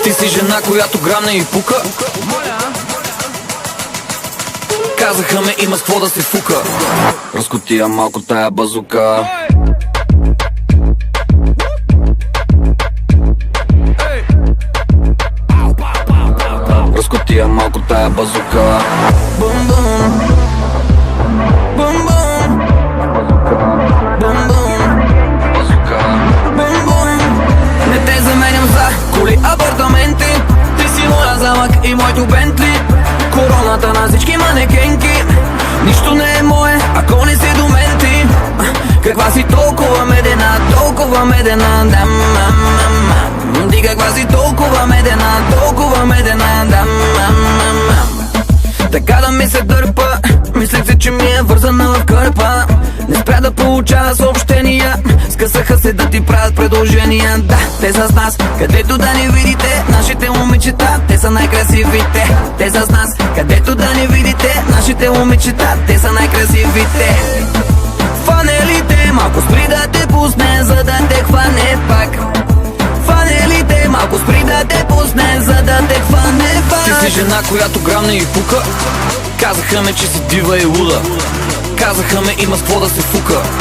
Ти си жена, която грамне и пука. Казаха ме, има с какво да се фука. Разкотия малко тая базука. Разкотия малко тая базука. Бум бум, бум бум, бум бум, базука. Бум бум. Не те заменям за коли, апартаменти. Ти си моя замък и моето Бентли. Короната на всички манекенки. Нищо не е мое, ако не си до мен ти. Каква си толкова медена, толкова медена, дам. Ти каква си толкова медена, толкова медена, дам. Така да ми се дърпа, мислех се, че ми е вързана в кърпа. Не спря да получава съобщения, скъсаха се да ти правят предложения. Да, те са с нас, където да не видите нашите момичета, те са най-красивите. Те са с нас, където да не видите нашите момичета, те са най-красивите. Фанелите, малко спри да те пусне, за да те хване пак. Фанелите, малко спри да те пусне, за да те хване пак. Ти си жена, която грамне и пука. Казаха ме, че си дива и луда. Казаха ме, има с какво да се фука.